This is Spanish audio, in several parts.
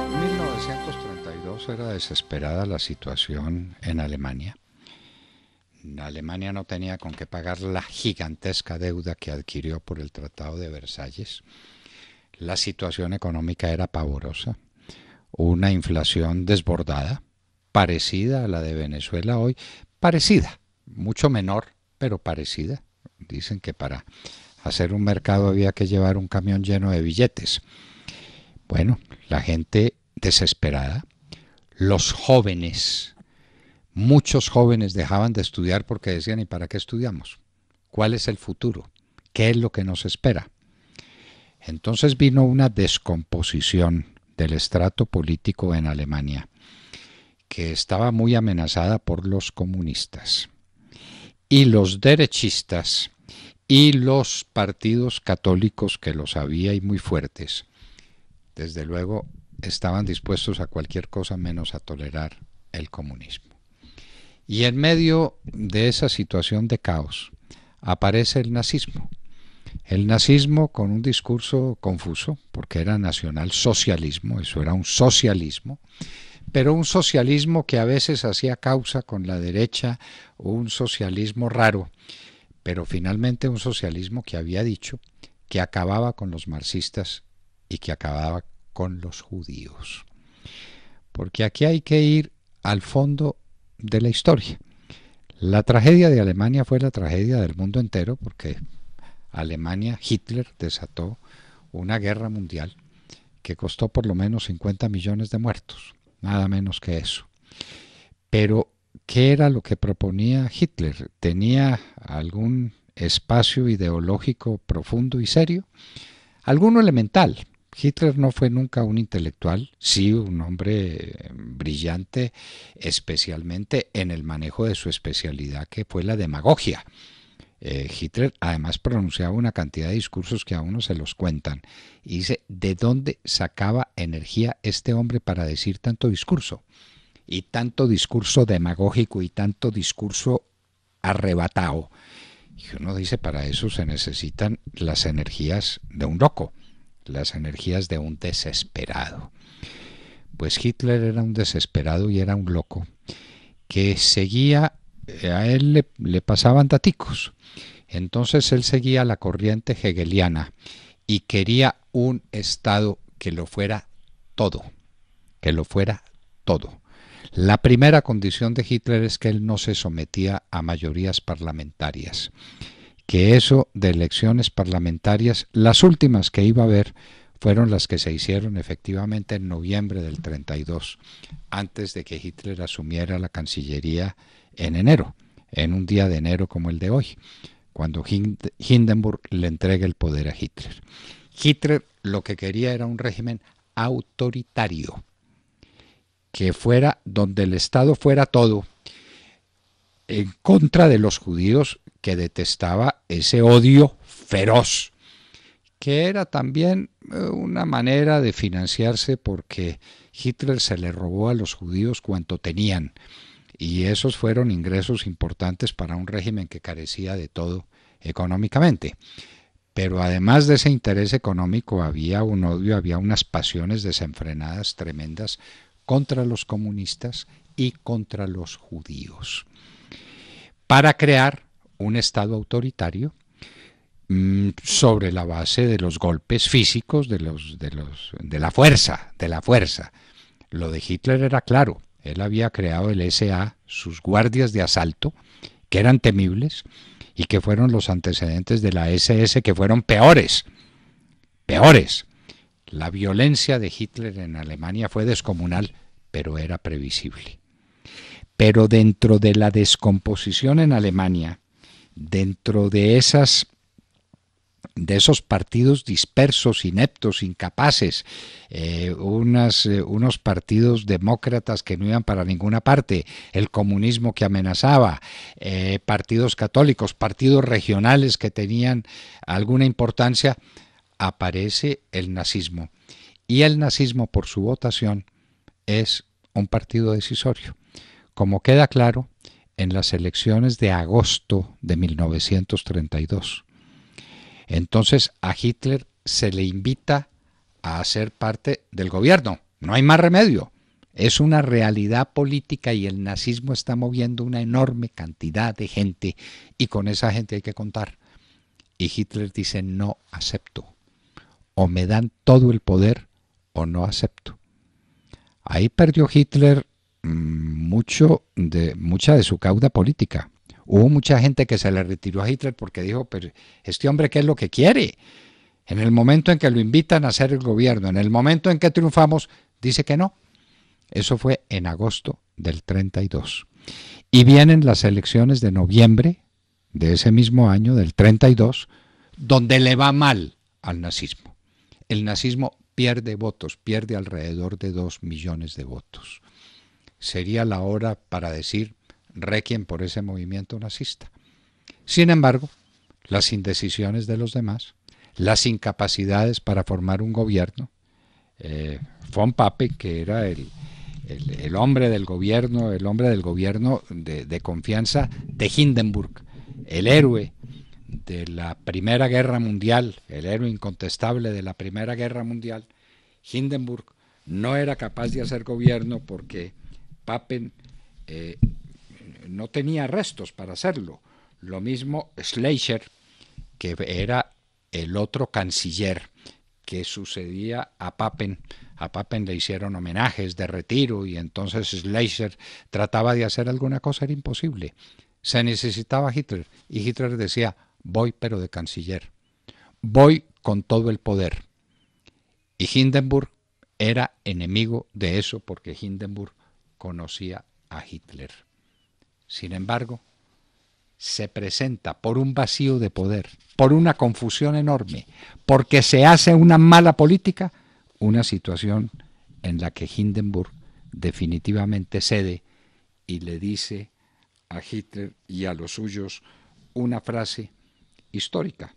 En 1932 era desesperada la situación en Alemania. Alemania no tenía con qué pagar la gigantesca deuda que adquirió por el Tratado de Versalles. La situación económica era pavorosa, una inflación desbordada, parecida a la de Venezuela hoy, parecida, mucho menor, pero parecida. Dicen que para hacer un mercado había que llevar un camión lleno de billetes. Bueno, la gente desesperada, los jóvenes, muchos jóvenes dejaban de estudiar porque decían, ¿y para qué estudiamos? ¿Cuál es el futuro? ¿Qué es lo que nos espera? Entonces vino una descomposición del estrato político en Alemania, que estaba muy amenazada por los comunistas. Y los derechistas y los partidos católicos, que los había y muy fuertes, desde luego estaban dispuestos a cualquier cosa menos a tolerar el comunismo. Y en medio de esa situación de caos aparece el nazismo. El nazismo con un discurso confuso, porque era nacionalsocialismo, eso era un socialismo, pero un socialismo que a veces hacía causa con la derecha, un socialismo raro, pero finalmente un socialismo que había dicho que acababa con los marxistas y que acababa con los judíos. Porque aquí hay que ir al fondo de la historia. La tragedia de Alemania fue la tragedia del mundo entero, porque Alemania, Hitler desató una guerra mundial que costó por lo menos 50 millones de muertos, nada menos que eso. Pero, ¿qué era lo que proponía Hitler? ¿Tenía algún espacio ideológico profundo y serio? Alguno elemental. Hitler no fue nunca un intelectual, sí un hombre brillante, especialmente en el manejo de su especialidad, que fue la demagogia. Hitler además pronunciaba una cantidad de discursos que a uno se los cuentan y dice, ¿de dónde sacaba energía este hombre para decir tanto discurso? Y tanto discurso demagógico y tanto discurso arrebatado. Y uno dice, para eso se necesitan las energías de un loco, las energías de un desesperado. Pues Hitler era un desesperado y era un loco que seguía, a él le pasaban daticos. Entonces él seguía la corriente hegeliana y quería un Estado que lo fuera todo, que lo fuera todo. La primera condición de Hitler es que él no se sometía a mayorías parlamentarias, que eso de elecciones parlamentarias, las últimas que iba a haber fueron las que se hicieron efectivamente en noviembre del 32, antes de que Hitler asumiera la Cancillería en enero, en un día de enero como el de hoy, cuando Hindenburg le entrega el poder a Hitler. Hitler lo que quería era un régimen autoritario, que fuera donde el Estado fuera todo, en contra de los judíos, que detestaba ese odio feroz, que era también una manera de financiarse, porque Hitler se le robó a los judíos cuanto tenían, y esos fueron ingresos importantes para un régimen que carecía de todo económicamente. Pero además de ese interés económico había un odio, había unas pasiones desenfrenadas tremendas contra los comunistas y contra los judíos, para crear un Estado autoritario sobre la base de los golpes físicos, de la fuerza. Lo de Hitler era claro. Él había creado el SA, sus guardias de asalto, que eran temibles y que fueron los antecedentes de la SS, que fueron peores. La violencia de Hitler en Alemania fue descomunal, pero era previsible. Pero dentro de la descomposición en Alemania, dentro de esos partidos dispersos, ineptos, incapaces, unos partidos demócratas que no iban para ninguna parte, el comunismo que amenazaba, partidos católicos, partidos regionales que tenían alguna importancia, aparece el nazismo. Y el nazismo, por su votación, es un partido decisorio, como queda claro en las elecciones de agosto de 1932. Entonces a Hitler se le invita a ser parte del gobierno. No hay más remedio. Es una realidad política y el nazismo está moviendo una enorme cantidad de gente y con esa gente hay que contar. Y Hitler dice: no acepto. O me dan todo el poder o no acepto. Ahí perdió Hitler mucha de su cauda política. Hubo mucha gente que se le retiró a Hitler porque dijo: pero este hombre, ¿qué es lo que quiere? En el momento en que lo invitan a hacer el gobierno, en el momento en que triunfamos, dice que no. Eso fue en agosto del 32. Y vienen las elecciones de noviembre de ese mismo año, del 32, donde le va mal al nazismo. El nazismo pierde votos, pierde alrededor de 2 millones de votos. Sería la hora para decir requiem por ese movimiento nazista. Sin embargo, las indecisiones de los demás, las incapacidades para formar un gobierno, von Papen, que era el hombre del gobierno, de confianza de Hindenburg, el héroe de la Primera Guerra Mundial, el héroe incontestable de la Primera Guerra Mundial, Hindenburg no era capaz de hacer gobierno porque Papen no tenía restos para hacerlo. Lo mismo Schleicher, que era el otro canciller que sucedía a Papen. A Papen le hicieron homenajes de retiro y entonces Schleicher trataba de hacer alguna cosa, era imposible. Se necesitaba Hitler y Hitler decía: voy pero de canciller, voy con todo el poder. Y Hindenburg era enemigo de eso porque Hindenburg conocía a Hitler. Sin embargo, se presenta por un vacío de poder, por una confusión enorme, porque se hace una mala política, una situación en la que Hindenburg definitivamente cede y le dice a Hitler y a los suyos una frase histórica: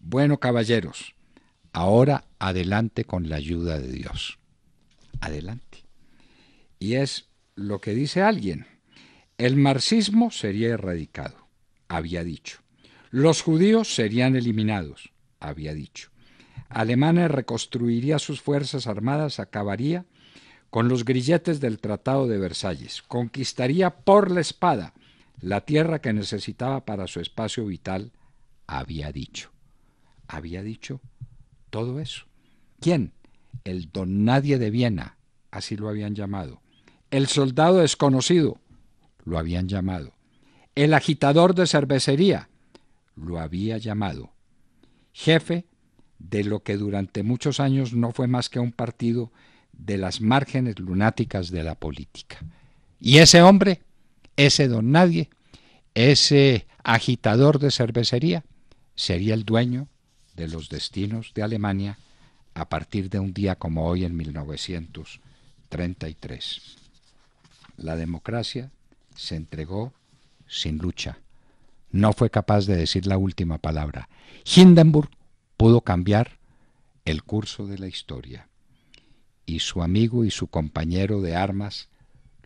bueno, caballeros, ahora adelante con la ayuda de Dios. Adelante. Y es lo que dice alguien: el marxismo sería erradicado, había dicho. Los judíos serían eliminados, había dicho. Alemania reconstruiría sus fuerzas armadas, acabaría con los grilletes del Tratado de Versalles, conquistaría por la espada la tierra que necesitaba para su espacio vital, había dicho. Había dicho todo eso. ¿Quién? El don nadie de Viena, así lo habían llamado. El soldado desconocido, lo habían llamado. El agitador de cervecería, lo había llamado. Jefe de lo que durante muchos años no fue más que un partido de las márgenes lunáticas de la política. Y ese hombre, ese don nadie, ese agitador de cervecería, sería el dueño de los destinos de Alemania a partir de un día como hoy en 1933. La democracia se entregó sin lucha. No fue capaz de decir la última palabra. Hindenburg pudo cambiar el curso de la historia. Y su amigo y su compañero de armas,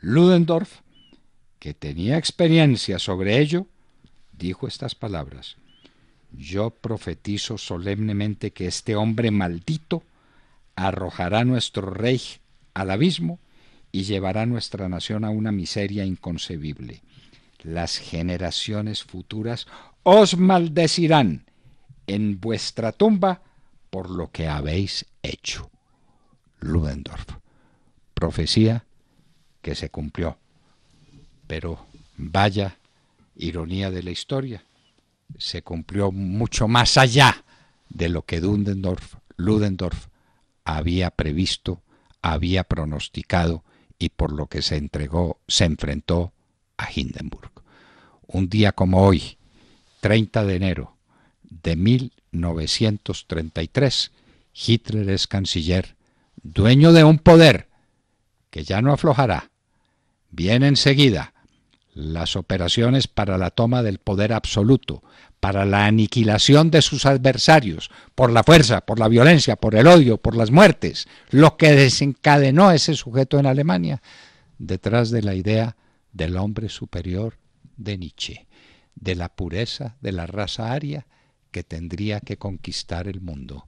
Ludendorff, que tenía experiencia sobre ello, dijo estas palabras: yo profetizo solemnemente que este hombre maldito arrojará nuestro Reich al abismo y llevará nuestra nación a una miseria inconcebible. Las generaciones futuras os maldecirán en vuestra tumba por lo que habéis hecho. Ludendorff. Profecía que se cumplió. Pero vaya ironía de la historia, se cumplió mucho más allá de lo que Ludendorff había previsto, había pronosticado y por lo que se enfrentó a Hindenburg. Un día como hoy, 30 de enero de 1933, Hitler es canciller, dueño de un poder que ya no aflojará. Viene enseguida las operaciones para la toma del poder absoluto, para la aniquilación de sus adversarios, por la fuerza, por la violencia, por el odio, por las muertes, lo que desencadenó ese sujeto en Alemania, detrás de la idea del hombre superior de Nietzsche, de la pureza de la raza aria que tendría que conquistar el mundo.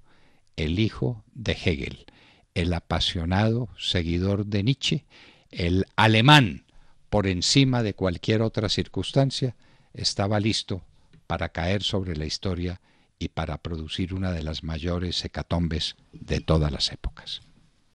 el hijo de Hegel, el apasionado seguidor de Nietzsche, el alemán por encima de cualquier otra circunstancia, estaba listo para caer sobre la historia y para producir una de las mayores hecatombes de todas las épocas.